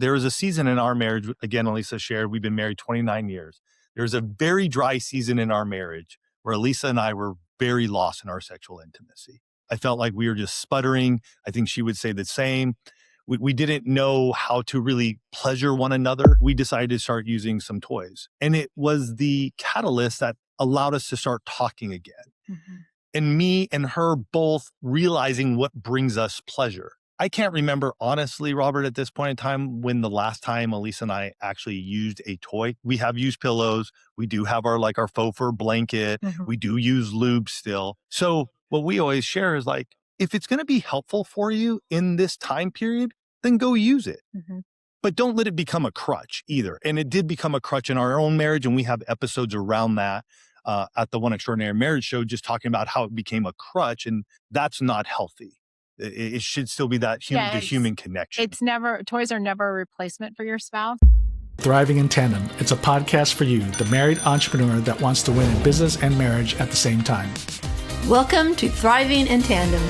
There was a season in our marriage, again, Alisa shared, we've been married 29 years. There was a very dry season in our marriage where Alisa and I were very lost in our sexual intimacy. I felt like we were just sputtering. I think she would say the same. We didn't know how to really pleasure one another. We decided to start using some toys. And it was the catalyst that allowed us to start talking again. Mm-hmm. And me and her both realizing what brings us pleasure. I can't remember, honestly, Robert, at this point in time, when the last time Alisa and I actually used a toy. We have used pillows. We do have our faux fur blanket. Mm-hmm. We do use lube still. So what we always share is like, if it's going to be helpful for you in this time period, then go use it. Mm-hmm. But don't let it become a crutch either. And it did become a crutch in our own marriage. And we have episodes around that at the One Extraordinary Marriage Show, just talking about how it became a crutch. And that's not healthy. It should still be that human-to-human connection. Toys are never a replacement for your spouse. Thriving in Tandem. It's a podcast for you, the married entrepreneur that wants to win in business and marriage at the same time. Welcome to Thriving in Tandem.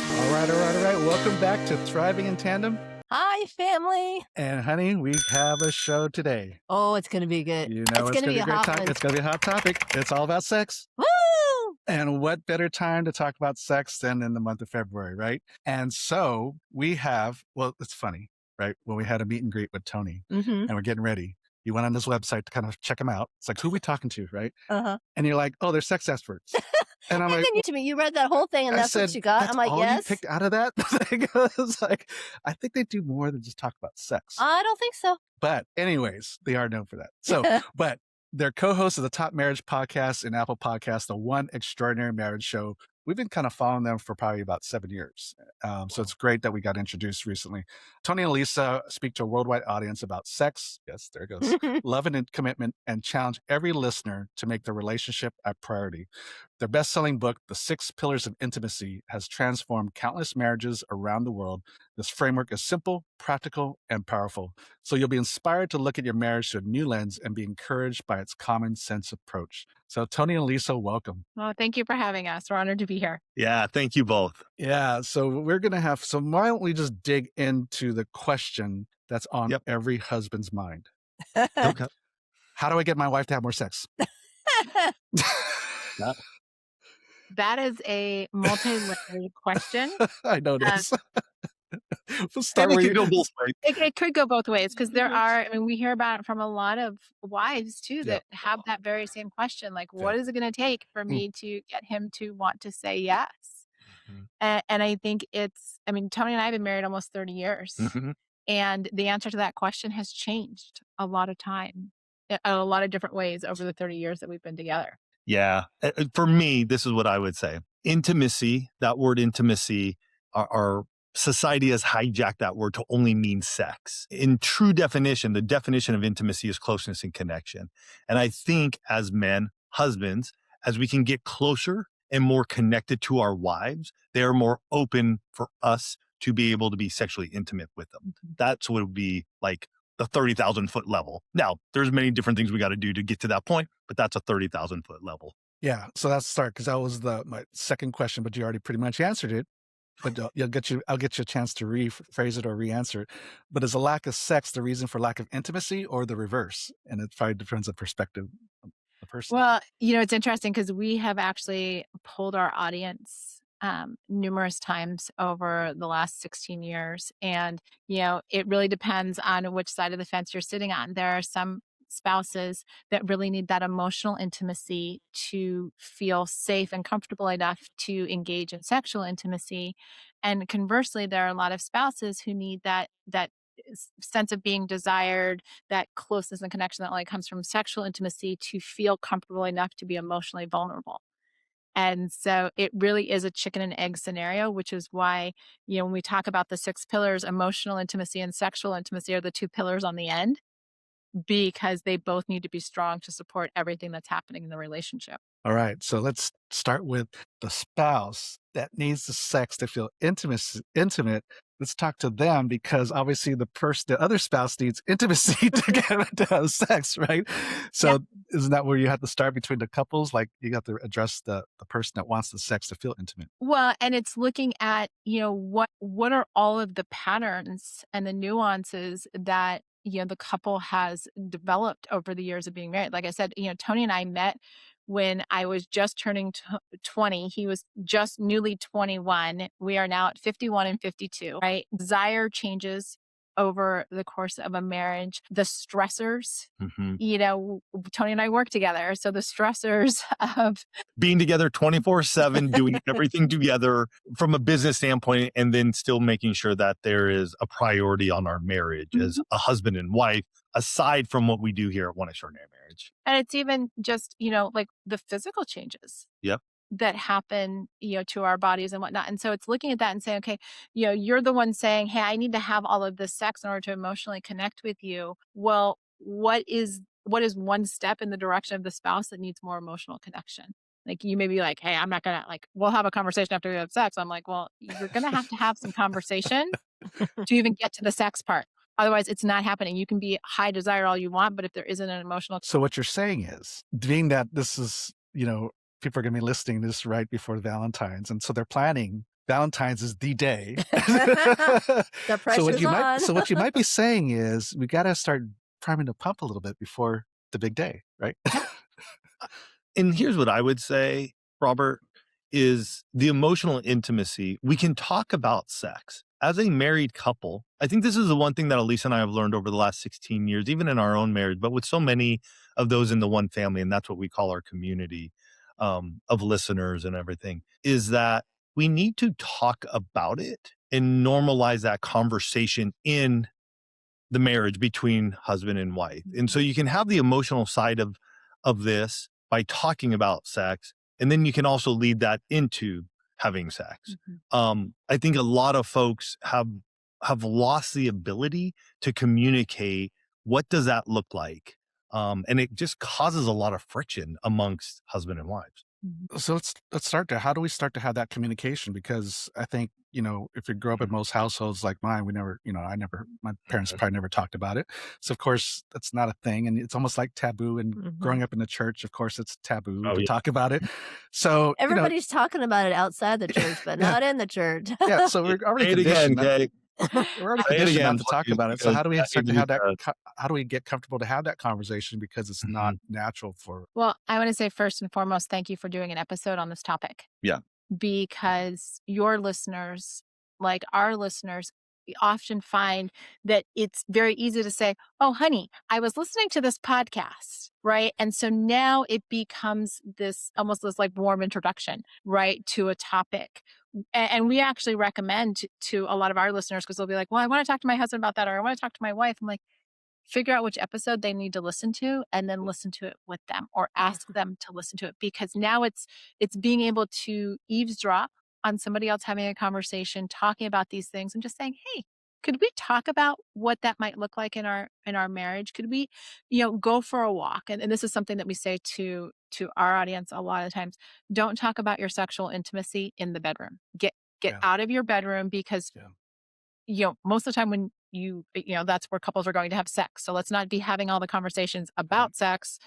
All right. Welcome back to Thriving in Tandem. Hi, family. And honey, we have a show today. Oh, it's going to be good. You know, it's going to be a great topic. It's going to be a hot topic. It's all about sex. Woo! And what better time to talk about sex than in the month of February, right? And so we have, well, it's funny, right? When we had a meet and greet with Tony and we're getting ready, you went on this website to kind of check them out. It's like, who are we talking to, right? Uh-huh. And you're like, oh, they're sex experts. And I'm like, then you read that whole thing and that's what you got? I'm like, all yes. You picked out of that? It's like, I think they do more than just talk about sex. I don't think so. But anyways, they are known for that. So, but they're co-hosts of the top marriage podcast in Apple Podcasts, the One Extraordinary Marriage Show. We've been kind of following them for probably about 7 years. So it's great that we got introduced recently. Tony and Alisa speak to a worldwide audience about sex. Yes, there it goes. Love and commitment, and challenge every listener to make the relationship a priority. Their best-selling book, The 6 Pillars of Intimacy, has transformed countless marriages around the world. This framework is simple, practical, and powerful. So you'll be inspired to look at your marriage through a new lens and be encouraged by its common sense approach. So Tony and Alisa, welcome. Well, thank you for having us. We're honored to be here. Yeah, thank you both. Yeah, so we're going to so why don't we just dig into the question that's on every husband's mind? Okay. How do I get my wife to have more sex? That is a multi-layered question. I know this. We'll start where you go both ways. It could go both ways because we hear about it from a lot of wives too that have that very same question. Like, what is it going to take for me to get him to want to say yes? Mm-hmm. And I think Tony and I have been married almost 30 years. Mm-hmm. And the answer to that question has changed a lot of time, a lot of different ways over the 30 years that we've been together. Yeah. For me, this is what I would say. Intimacy, that word intimacy, our society has hijacked that word to only mean sex. In true definition, the definition of intimacy is closeness and connection. And I think as men, husbands, as we can get closer and more connected to our wives, they are more open for us to be able to be sexually intimate with them. That's what would be like the 30,000 foot level. Now, there's many different things we got to do to get to that point, but that's a 30,000 foot level. Yeah. So that's start, because that was my second question, but you already pretty much answered it. But I'll get you a chance to rephrase it or re-answer it. But is a lack of sex the reason for lack of intimacy or the reverse? And it probably depends on perspective of the person. Well, it's interesting because we have actually polled our audience numerous times over the last 16 years. And, it really depends on which side of the fence you're sitting on. There are some spouses that really need that emotional intimacy to feel safe and comfortable enough to engage in sexual intimacy. And conversely, there are a lot of spouses who need that sense of being desired, that closeness and connection that only comes from sexual intimacy to feel comfortable enough to be emotionally vulnerable. And so it really is a chicken and egg scenario, which is why, when we talk about the 6 pillars, emotional intimacy and sexual intimacy are the 2 pillars on the end, because they both need to be strong to support everything that's happening in the relationship. All right. So let's start with the spouse that needs the sex to feel intimate. Let's talk to them because obviously the other spouse needs intimacy to have sex, right? Yeah. So isn't that where you have to start between the couples? Like you got to address the person that wants the sex to feel intimate. Well, and it's looking at, what are all of the patterns and the nuances that, the couple has developed over the years of being married. Like I said, Tony and I met when I was just turning 20. He was just newly 21. We are now at 51 and 52, right? Desire changes over the course of a marriage. The stressors, Tony and I work together. So the stressors of being together 24/7, doing everything together from a business standpoint, and then still making sure that there is a priority on our marriage as a husband and wife, aside from what we do here at One Extraordinary Marriage. And it's even just, like the physical changes. Yep. That happen, to our bodies and whatnot. And so it's looking at that and saying, okay, you're the one saying, hey, I need to have all of this sex in order to emotionally connect with you. Well, what is one step in the direction of the spouse that needs more emotional connection? Like you may be like, hey, I'm not gonna we'll have a conversation after we have sex. I'm like, well, you're gonna have some conversation to even get to the sex part. Otherwise, it's not happening. You can be high desire all you want, but if there isn't an emotional. So what you're saying is, being that this is, people are going to be listening to this right before Valentine's. And so they're planning Valentine's is the day. The pressure's on. So what you might be saying is we got to start priming the pump a little bit before the big day, right? And here's what I would say, Robert, is the emotional intimacy. We can talk about sex. As a married couple, I think this is the one thing that Alisa and I have learned over the last 16 years, even in our own marriage, but with so many of those in the one family, and that's what we call our community of listeners and everything, is that we need to talk about it and normalize that conversation in the marriage between husband and wife. And so you can have the emotional side of this by talking about sex, and then you can also lead that into having sex. I think a lot of folks have lost the ability to communicate what does that look like. And it just causes a lot of friction amongst husband and wives. So let's start there. How do we start to have that communication? Because I think, if you grow up in most households like mine, we never, my parents probably never talked about it. So of course that's not a thing. And it's almost like taboo. And growing up in the church, of course, it's taboo to talk about it. So everybody's talking about it outside the church, but not in the church. Yeah. So we're already conditioned. We're already conditioned not to talk about it. So how do we start to have that? How do we get comfortable to have that conversation because it's not natural for? Well, I want to say first and foremost, thank you for doing an episode on this topic. Yeah. Because your listeners, like our listeners, we often find that it's very easy to say, oh, honey, I was listening to this podcast, right? And so now it becomes this almost this warm introduction, right, to a topic. And we actually recommend to a lot of our listeners, because they'll be like, well, I want to talk to my husband about that, or I want to talk to my wife. I'm like, figure out which episode they need to listen to and then listen to it with them or ask them to listen to it, because now it's being able to eavesdrop on somebody else having a conversation, talking about these things and just saying, hey, could we talk about what that might look like in our marriage? Could we, go for a walk? And this is something that we say to our audience a lot of times. Don't talk about your sexual intimacy in the bedroom. Get out of your bedroom, because most of the time when that's where couples are going to have sex. So let's not be having all the conversations about sex,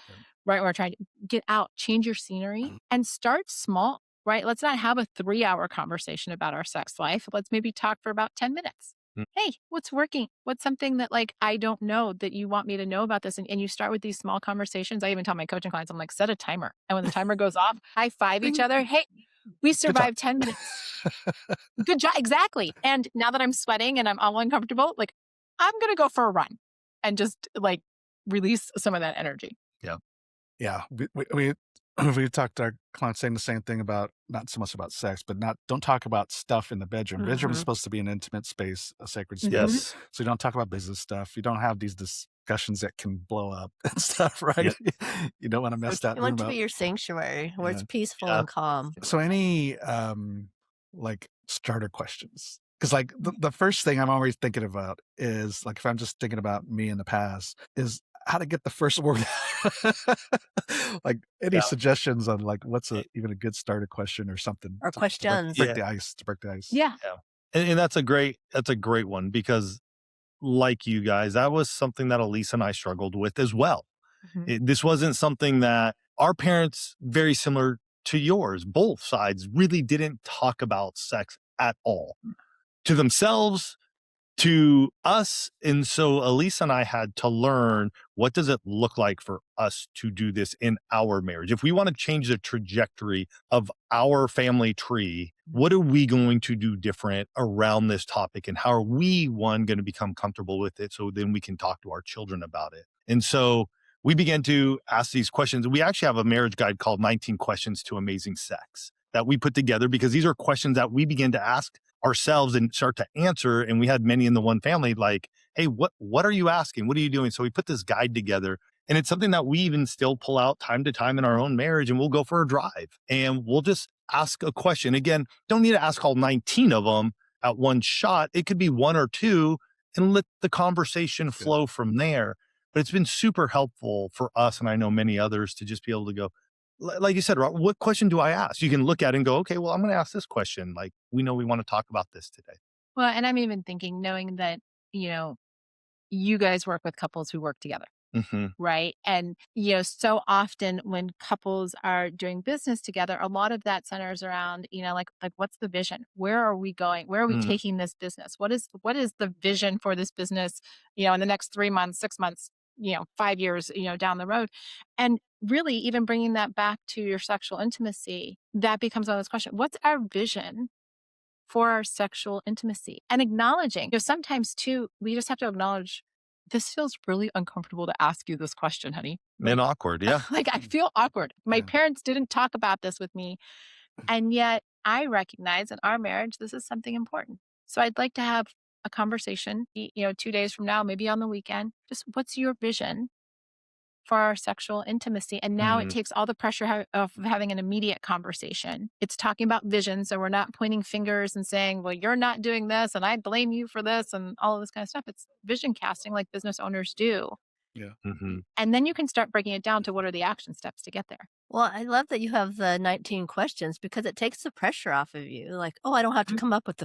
right? We're trying to get out, change your scenery and start small, right? Let's not have a 3-hour conversation about our sex life. Let's maybe talk for about 10 minutes. Hey, what's working? What's something that I don't know that you want me to know about this? And you start with these small conversations. I even tell my coaching clients, I'm like, set a timer. And when the timer goes off, high five each other. Hey, we survived 10 minutes. Good job. Exactly. And now that I'm sweating and I'm all uncomfortable, I'm going to go for a run and just release some of that energy. Yeah. Yeah. We talked to our clients saying the same thing about not so much about sex, but don't talk about stuff in the bedroom. Bedroom is supposed to be an intimate space, a sacred space. Yes. So you don't talk about business stuff. You don't have these discussions that can blow up and stuff, right? You don't want to mess that room up. You want to be your sanctuary where it's peaceful and calm. So any starter questions? Because the first thing I'm always thinking about is if I'm just thinking about me in the past is how to get the first word out. Like any Yeah. suggestions on like what's even a good starter question or something Or to break, questions. break Yeah. the ice, to break the ice. Yeah. Yeah. And that's a great one because like you guys, that was something that Elise and I struggled with as well. Mhm. This wasn't something that our parents, very similar to yours, both sides really didn't talk about sex at all to themselves, to us. And so Elise and I had to learn, what does it look like for us to do this in our marriage? If we want to change the trajectory of our family tree, what are we going to do different around this topic? And how are we, one, going to become comfortable with it so then we can talk to our children about it? And so we began to ask these questions. We actually have a marriage guide called 19 Questions to Amazing Sex that we put together because these are questions that we begin to ask ourselves and start to answer. And we had many in the one family like, hey, what are you asking? What are you doing? So we put this guide together, and it's something that we even still pull out time to time in our own marriage, and we'll go for a drive and we'll just ask a question. Again, don't need to ask all 19 of them at one shot. It could be one or two and let the conversation flow from there. But it's been super helpful for us, and I know many others, to just be able to go, like you said, Rob, what question do I ask? You can look at it and go, okay, well, I'm going to ask this question. Like, we know we want to talk about this today. Well, and I'm even thinking, knowing that, you guys work with couples who work together. Mm-hmm. Right. And, so often when couples are doing business together, a lot of that centers around, like what's the vision? Where are we going? Where are we taking this business? What is the vision for this business, in the next 3 months, 6 months, 5 years, down the road? And really even bringing that back to your sexual intimacy, that becomes one of those questions. What's our vision for our sexual intimacy? And acknowledging, sometimes too, we just have to acknowledge, this feels really uncomfortable to ask you this question, honey. And awkward. Yeah. Like, I feel awkward. My parents didn't talk about this with me. And yet I recognize in our marriage, this is something important. So I'd like to have a conversation, 2 days from now, maybe on the weekend. Just, what's your vision for our sexual intimacy? And now it takes all the pressure of having an immediate conversation. It's talking about vision. So we're not pointing fingers and saying, well, you're not doing this and I blame you for this and all of this kind of stuff. It's vision casting like business owners do. Yeah. Mm-hmm. And then you can start breaking it down to what are the action steps to get there. Well, I love that you have the 19 questions because it takes the pressure off of you. Like, oh, I don't have to come up with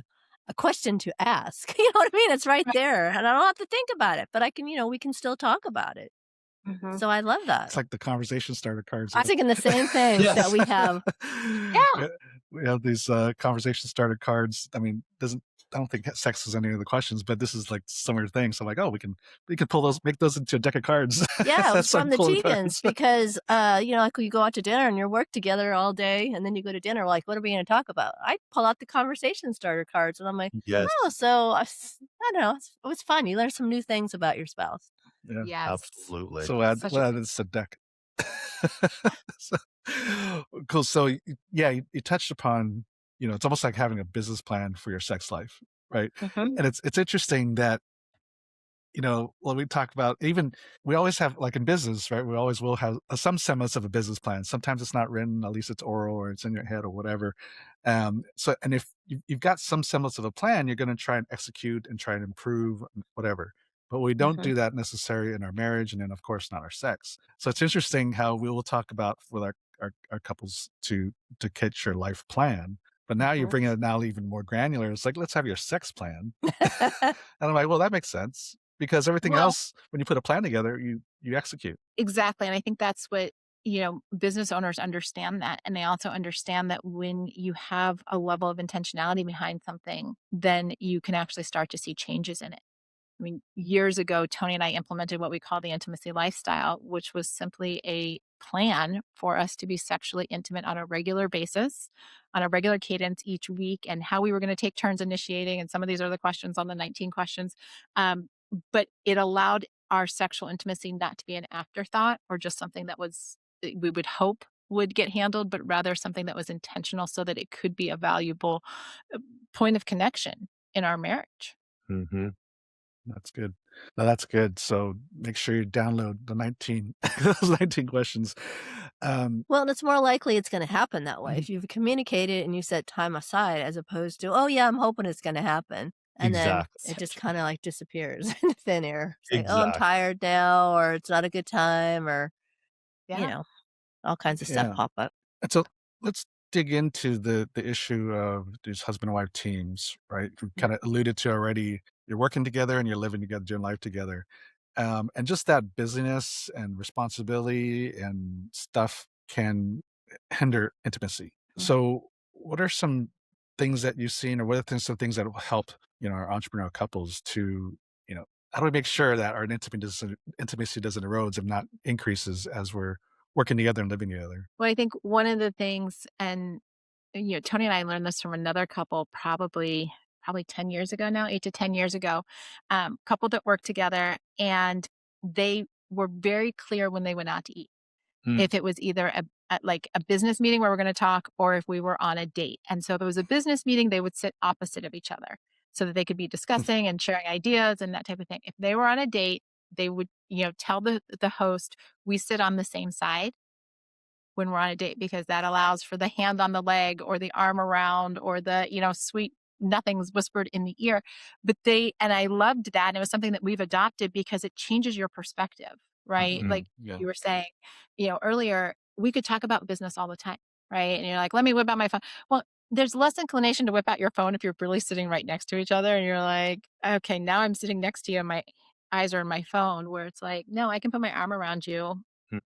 a question to ask. You know what I mean? It's right there. And I don't have to think about it, but I can, we can still talk about it. Mm-hmm. So I love that. It's like the conversation starter cards. I was thinking the same thing that we have. Yeah. We have these conversation starter cards. I mean, I don't think sex is any of the questions, but this is like similar things. So I'm like, oh, we can pull those, make those into a deck of cards. Yeah, it's Start from the pulling Tegans cards. because, like you go out to dinner and you work together all day and then you go to dinner, like, what are we going to talk about? I pull out the conversation starter cards and I'm like, Yes. oh, so I don't know. It was fun. You learn some new things about your spouse. Yeah, Yes. Absolutely. so add this a deck. So, cool. So yeah, you touched upon, it's almost like having a business plan for your sex life, right? Mm-hmm. And it's interesting that, when we talk about, even we always have, like in business, right? We always will have some semblance of a business plan. Sometimes it's not written, at least it's oral or it's in your head or whatever. And if you've got some semblance of a plan, you're going to try and execute and try and improve whatever. But we don't do that necessarily in our marriage, and then of course not our sex. So it's interesting how we will talk about with our couples to catch your life plan. But now you're bringing it now even more granular. It's like, let's have your sex plan. And I'm like, well, that makes sense because everything else, when you put a plan together, you execute. Exactly. And I think that's what, business owners understand that. And they also understand that when you have a level of intentionality behind something, then you can actually start to see changes in it. I mean, years ago, Tony and I implemented what we call the intimacy lifestyle, which was simply a plan for us to be sexually intimate on a regular basis, on a regular cadence each week, and how we were going to take turns initiating. And some of these are the questions on the 19 questions. But it allowed our sexual intimacy not to be an afterthought or just something that we would hope would get handled, but rather something that was intentional so that it could be a valuable point of connection in our marriage. Mm-hmm. That's good. No, that's good. So make sure you download the 19, those 19 questions. Well, and it's more likely it's going to happen that way. If you've communicated and you set time aside as opposed to, oh yeah, I'm hoping it's going to happen. And then Exactly. it just kind of like disappears into thin air. It's like, oh, I'm Exactly. tired now, or it's not a good time, or, you Yeah. know, all kinds of stuff Yeah. pop up. And so let's dig into the issue of these husband and wife teams, right? You Mm. kind of alluded to already. You're working together and you're living together, doing life together, and just that busyness and responsibility and stuff can hinder intimacy. Mm. So, what are some things that you've seen, or what are some things that will help our entrepreneurial couples to how do we make sure that our intimacy doesn't erode and not increases as we're working together and living together? Well, I think one of the things, and Tony and I learned this from another couple probably 10 years ago now, 8 to 10 years ago. Couple that worked together, and they were very clear when they went out to eat. Mm. If it was either like a business meeting where we're going to talk, or if we were on a date. And so if it was a business meeting, they would sit opposite of each other so that they could be discussing and sharing ideas and that type of thing. If they were on a date, they would, tell the host, we sit on the same side when we're on a date, because that allows for the hand on the leg or the arm around, or the, sweet nothings whispered in the ear. And I loved that. And it was something that we've adopted because it changes your perspective, right? Like Yeah. you were saying, earlier, we could talk about business all the time, right? And you're like, let me whip out my phone. Well, there's less inclination to whip out your phone if you're really sitting right next to each other and you're like, okay, now I'm sitting next to you and my eyes are on my phone, where it's like, no, I can put my arm around you.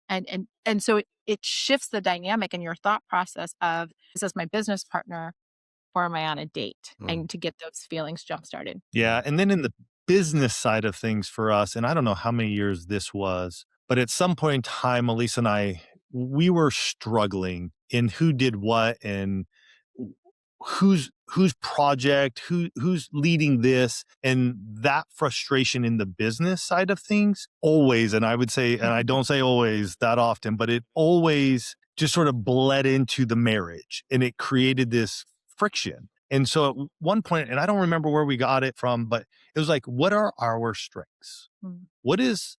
Mm. And so it shifts the dynamic in your thought process of, is this my business partner or am I on a date? And to get those feelings jump started. Yeah. And then in the business side of things for us, and I don't know how many years this was, but at some point in time, Elise and I, we were struggling in who did what and whose project, who's leading this, and that frustration in the business side of things always, and I would say, and I don't say always that often, but it always just sort of bled into the marriage and it created this friction. And so at one point, and I don't remember where we got it from, but it was like, what are our strengths? Mm. What is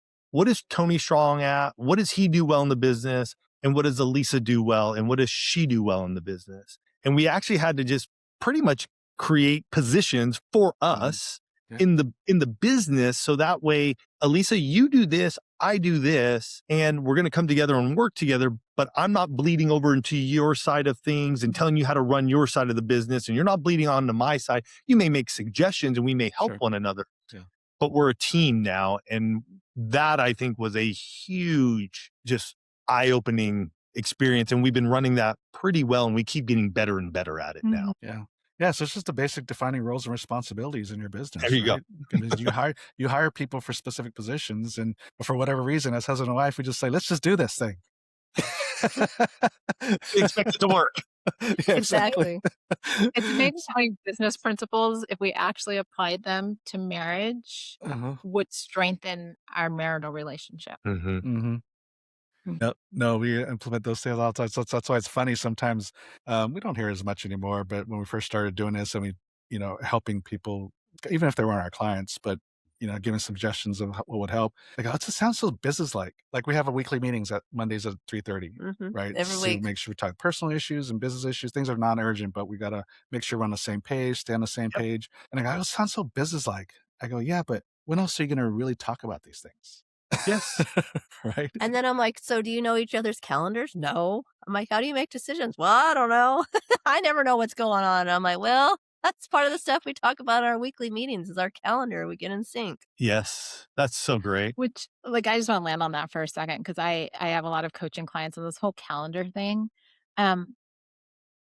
Tony strong at? What does he do well in the business? And what does Elisa do well? And what does she do well in the business? And we actually had to just pretty much create positions for us Yeah. in the business. So that way, Elisa, you do this, I do this, and we're going to come together and work together, but I'm not bleeding over into your side of things and telling you how to run your side of the business. And you're not bleeding on to my side. You may make suggestions and we may help Sure. one another, Yeah. but we're a team now. And that, I think, was a huge, just eye-opening experience. And we've been running that pretty well, and we keep getting better and better at it now. Yeah. Yeah. So it's just the basic defining roles and responsibilities in your business. There you go. Right? Because you hire people for specific positions, and for whatever reason, as husband and wife, we just say, let's just do this thing. We expect it to work. Yeah, Exactly. It's amazing how many business principles, if we actually applied them to marriage, would strengthen our marital relationship. Mm-hmm. No, we implement those things all the time. So that's why it's funny sometimes. We don't hear as much anymore, but when we first started doing this, and we, helping people, even if they weren't our clients, but giving suggestions of what would help. Like, oh, it just sounds so business-like. Like we have a weekly meetings at Mondays at 3:30, right? Every To week. make sure we talk personal issues and business issues. Things are non-urgent, but we gotta make sure we're on the same page, stay on the same page. And I go, oh, it sounds so business-like. I go, yeah, but when else are you gonna really talk about these things? Yes. Right? And then I'm like, so do you know each other's calendars? No. I'm like, how do you make decisions? Well, I don't know. I never know what's going on. I'm like, well, that's part of the stuff we talk about in our weekly meetings is our calendar. We get in sync. Yes. That's so great. Which, like, I just want to land on that for a second, because I have a lot of coaching clients on this whole calendar thing.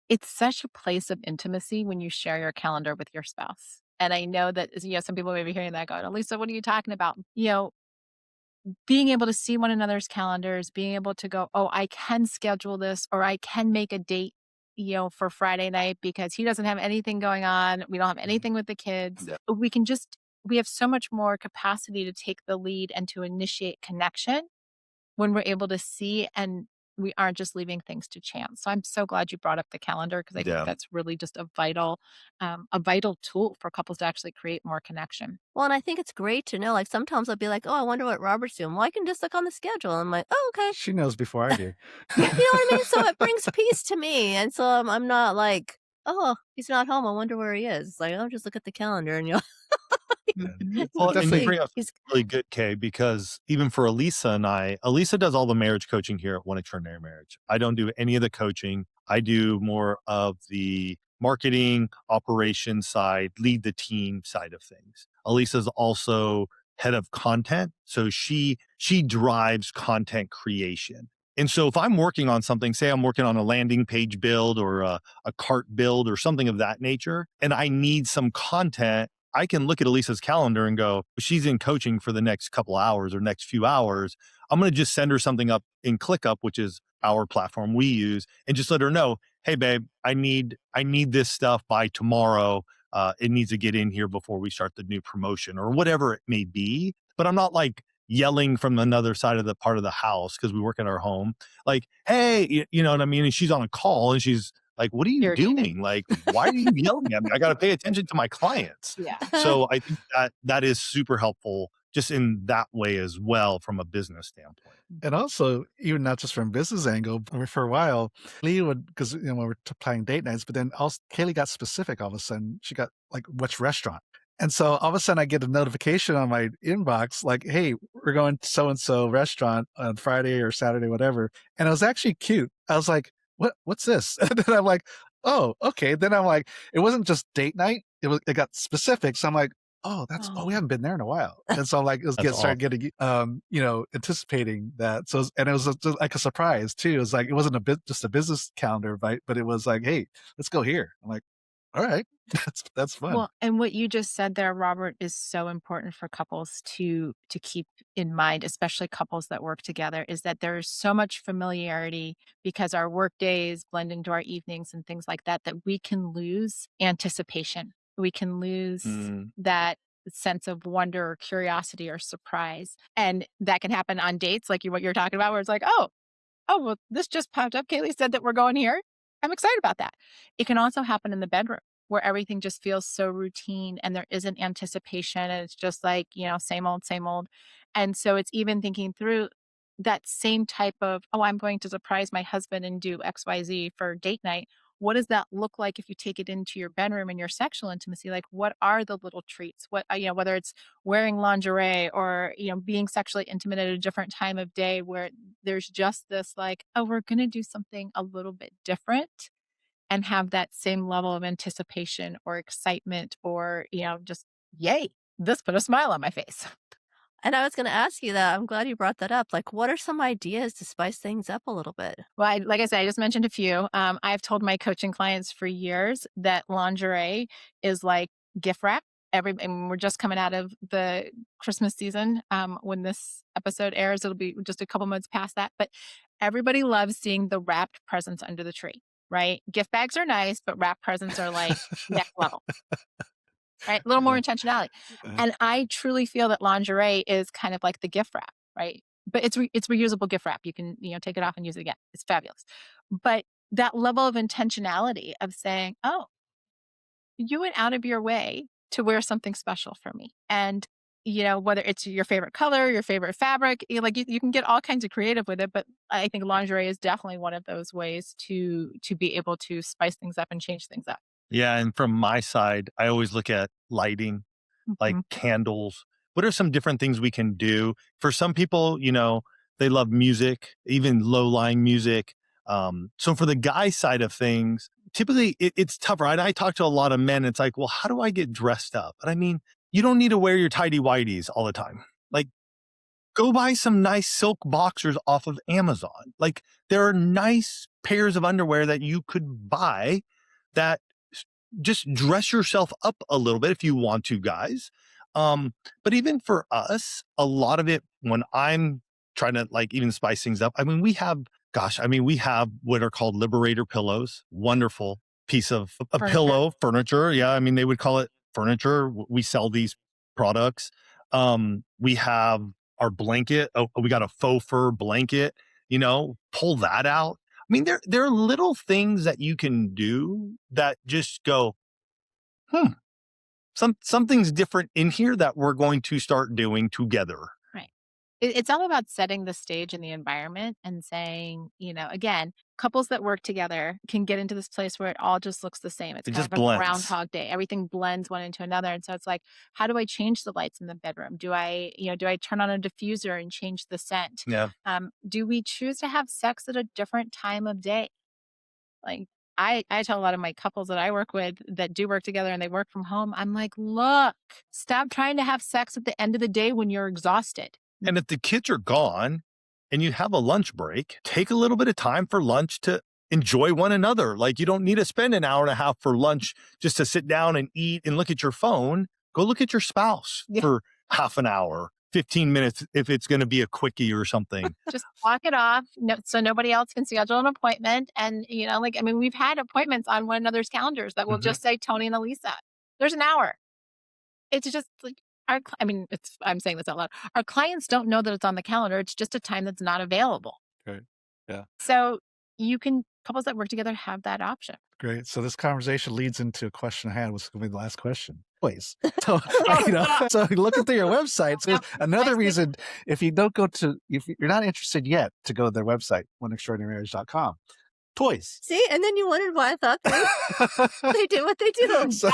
It's such a place of intimacy when you share your calendar with your spouse. And I know that, some people may be hearing that going, Lisa, what are you talking about? Being able to see one another's calendars, being able to go, oh, I can schedule this, or I can make a date, for Friday night because he doesn't have anything going on. We don't have anything with the kids. Yeah. We have so much more capacity to take the lead and to initiate connection when we're able to see, and we aren't just leaving things to chance. So I'm so glad you brought up the calendar, because I think that's really just a vital tool for couples to actually create more connection. Well, and I think it's great to know, like, sometimes I'll be like, oh, I wonder what Robert's doing. Well, I can just look on the schedule. I'm like, oh, okay. She knows before I do. You know what I mean? So it brings peace to me. And so I'm not like, oh, he's not home. I wonder where he is. It's like, oh, just look at the calendar and you'll Well, and you Definitely. bring up he's really good, Kay, because even for Alisa and I, Alisa does all the marriage coaching here at One Extraordinary Marriage. I don't do any of the coaching. I do more of the marketing, operations side, lead the team side of things. Alisa's also head of content, so she drives content creation. And so if I'm working on something, say I'm working on a landing page build or a cart build or something of that nature, and I need some content, I can look at Elisa's calendar and go, she's in coaching for the next couple hours or next few hours. I'm going to just send her something up in ClickUp, which is our platform we use, and just let her know, hey, babe, I need this stuff by tomorrow. It needs to get in here before we start the new promotion or whatever it may be. But I'm not like yelling from another side of the part of the house because we work in our home. Like, hey, you know what I mean? And she's on a call and she's like, what are you Irritated. doing? Like, why are you yelling at me? I got to pay attention to my clients. Yeah. So I think that is super helpful just in that way as well from a business standpoint. And also, even not just from business angle, but for a while, Lee would, because you know, when we're playing date nights, but then also Kaylee got specific all of a sudden. She got like, which restaurant? And so all of a sudden I get a notification on my inbox, like, hey, we're going to so-and-so restaurant on Friday or Saturday, whatever. And it was actually cute. I was like, what's this? And then I'm like, oh, okay. Then I'm like, it wasn't just date night. It got specific. So I'm like, oh, we haven't been there in a while. And so like, it was That's started getting, you know, anticipating that. So, and it was just like a surprise too. It was like, it wasn't just a business calendar, right? But it was like, hey, let's go here. I'm like, all right, that's fun. Well, and what you just said there, Robert, is so important for couples to keep in mind, especially couples that work together, is that there's so much familiarity because our work days blend into our evenings and things like that, that we can lose anticipation. We can lose that sense of wonder or curiosity or surprise. And that can happen on dates, like what you're talking about, where it's like, oh, well, this just popped up. Kaylee said that we're going here. I'm excited about that. It can also happen in the bedroom where everything just feels so routine and there isn't anticipation. And it's just like, you know, same old, same old. And so it's even thinking through that same type of, oh, I'm going to surprise my husband and do XYZ for date night. What does that look like if you take it into your bedroom and your sexual intimacy? Like, what are the little treats? What, you know, whether it's wearing lingerie or, you know, being sexually intimate at a different time of day where there's just this like, oh, we're going to do something a little bit different and have that same level of anticipation or excitement or, you know, just yay, this put a smile on my face. And I was going to ask you that. I'm glad you brought that up. Like, what are some ideas to spice things up a little bit? Well, like I said, I just mentioned a few. I've told my coaching clients for years that lingerie is like gift wrap. And we're just coming out of the Christmas season. When this episode airs, it'll be just a couple months past that. But everybody loves seeing the wrapped presents under the tree, right? Gift bags are nice, but wrapped presents are like next level, right? A little more intentionality. And I truly feel that lingerie is kind of like the gift wrap, right? But it's reusable gift wrap. You can, you know, take it off and use it again. It's fabulous. But that level of intentionality of saying, oh, you went out of your way to wear something special for me. And, you know, whether it's your favorite color, your favorite fabric, you can get all kinds of creative with it. But I think lingerie is definitely one of those ways to be able to spice things up and change things up. Yeah. And from my side, I always look at lighting, like Mhm. candles. What are some different things we can do? For some people, you know, they love music, even low-lying music. So for the guy side of things, typically it's tougher. Right? I talk to a lot of men. It's like, well, how do I get dressed up? But I mean, you don't need to wear your tidy whities all the time. Like, go buy some nice silk boxers off of Amazon. Like, there are nice pairs of underwear that you could buy that just dress yourself up a little bit if you want to, guys. But even for us, a lot of it, when I'm trying to like even spice things up, I mean, we have what are called Liberator pillows. Wonderful piece of a Furniture. pillow, furniture. Yeah. I mean, they would call it furniture. We sell these products. We have our blanket. Oh, we got a faux fur blanket, you know, pull that out. I mean, there are little things that you can do that just go, something's different in here that we're going to start doing together. Right. It's all about setting the stage and the environment and saying, again, couples that work together can get into this place where it all just looks the same. It's It kind just of a blends. groundhog day. Everything blends one into another. And so it's like, how do I change the lights in the bedroom? Do I turn on a diffuser and change the scent? Yeah. Do we choose to have sex at a different time of day? Like, I tell a lot of my couples that I work with that do work together and they work from home, I'm like, look, stop trying to have sex at the end of the day when you're exhausted. And if the kids are gone and you have a lunch break, take a little bit of time for lunch to enjoy one another. Like, you don't need to spend an hour and a half for lunch just to sit down and eat and look at your phone. Go look at your spouse Yeah. for half an hour, 15 minutes if it's going to be a quickie or something. Just block it off so nobody else can schedule an appointment. And, we've had appointments on one another's calendars that will just say Tony and Alisa. There's an hour. It's just like, I'm saying this out loud. Our clients don't know that it's on the calendar. It's just a time that's not available. Okay. Yeah. So couples that work together have that option. Great. So this conversation leads into a question at hand, which is going to be the last question. Please. So, so look at your website. So another reason, if you're not interested yet, to go to their website, oneextraordinarymarriage.com. Toys. See, and then you wondered why I thought they do what they do. So,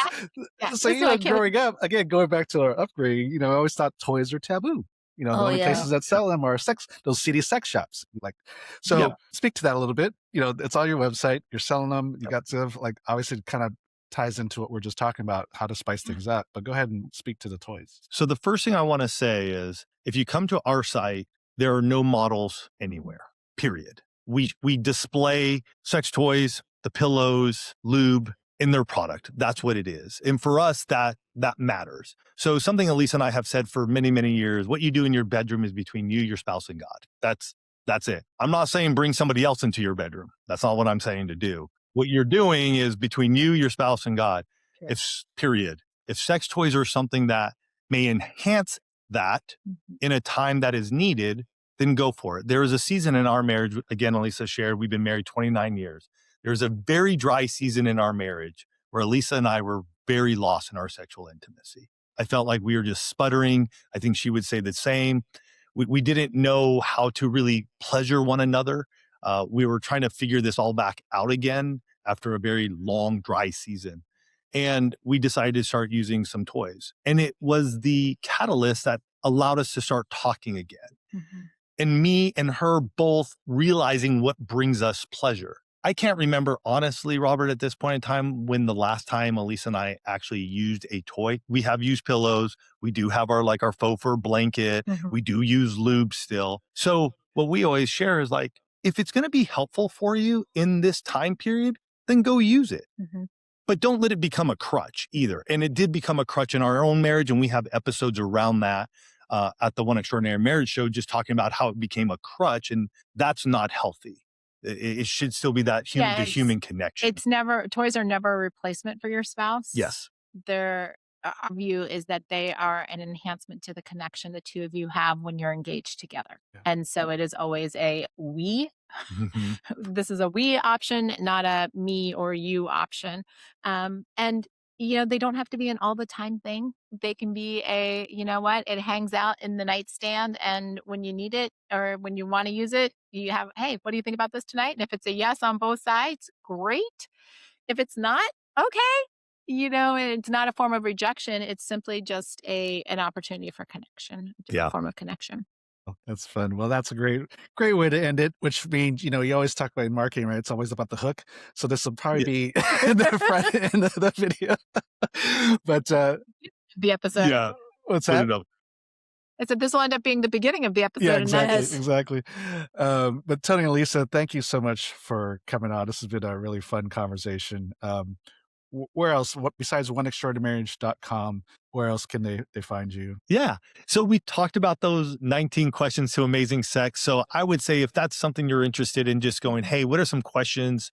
growing up, again, going back to our upbringing, I always thought toys are taboo. The only places that sell them are those seedy sex shops. Speak to that a little bit. It's on your website. You're selling them. You got to obviously it kind of ties into what we're just talking about, how to spice things up. But go ahead and speak to the toys. So the first thing I want to say is, if you come to our site, there are no models anywhere, period. We display sex toys, the pillows, lube in their product. That's what it is. And for us, that matters. So something Alisa and I have said for many, many years, what you do in your bedroom is between you, your spouse, and God. That's it. I'm not saying bring somebody else into your bedroom. That's not what I'm saying to do. What you're doing is between you, your spouse, and God. Period. If sex toys are something that may enhance that in a time that is needed, then go for it. There was a season in our marriage, again, Alisa shared, we've been married 29 years. There was a very dry season in our marriage where Alisa and I were very lost in our sexual intimacy. I felt like we were just sputtering. I think she would say the same. We didn't know how to really pleasure one another. We were trying to figure this all back out again after a very long, dry season. And we decided to start using some toys. And it was the catalyst that allowed us to start talking again. And me and her both realizing what brings us pleasure. I can't remember, honestly, Robert, at this point in time, when the last time Alisa and I actually used a toy. We have used pillows. We do have our faux fur blanket. We do use lube still. So what we always share is if it's going to be helpful for you in this time period, then go use it. But don't let it become a crutch either. And it did become a crutch in our own marriage. And we have episodes around that at the One Extraordinary Marriage show, just talking about how it became a crutch. And that's not healthy. It should still be that human to human connection. Toys are never a replacement for your spouse. Yes. Our view is that they are an enhancement to the connection the two of you have when you're engaged together. Yeah. And so it is always a we. This is a we option, not a me or you option. And they don't have to be an all the time thing. They can be it hangs out in the nightstand, and when you need it or when you want to use it, you have, hey, what do you think about this tonight? And if it's a yes on both sides, great. If it's not, okay. It's not a form of rejection. It's simply just an opportunity for connection, a form of connection. Oh, that's fun. Well, that's a great way to end it, which means, you always talk about marketing, right? It's always about the hook. So this will probably be in the front end of the video. But the episode. Yeah. What's that? I said this will end up being the beginning of the episode. Yeah, exactly. But Tony and Alisa, thank you so much for coming on. This has been a really fun conversation. Where else? Besides oneextraordinarymarriage.com, where else can they find you? Yeah. So we talked about those 19 questions to amazing sex. So I would say if that's something you're interested in, just going, hey, what are some questions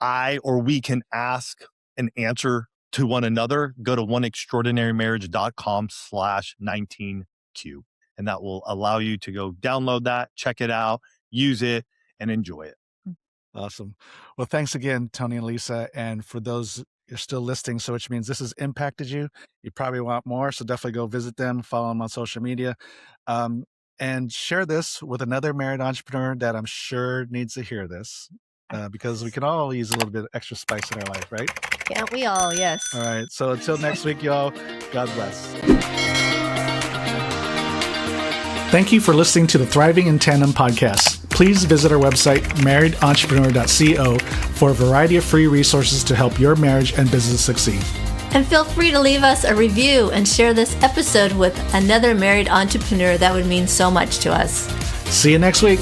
I or we can ask and answer to one another? Go to oneextraordinarymarriage.com/19Q. And that will allow you to go download that, check it out, use it, and enjoy it. Awesome. Well, thanks again, Tony and Alisa. And for those you're still listening, so which means this has impacted you, you probably want more. So definitely go visit them, follow them on social media. and share this with another married entrepreneur that I'm sure needs to hear this, because we can all use a little bit of extra spice in our life, right? Can't we all? Yes. All right. So until next week, y'all, God bless. Thank you for listening to the Thriving in Tandem podcast. Please visit our website, marriedentrepreneur.co, for a variety of free resources to help your marriage and business succeed. And feel free to leave us a review and share this episode with another married entrepreneur. That would mean so much to us. See you next week.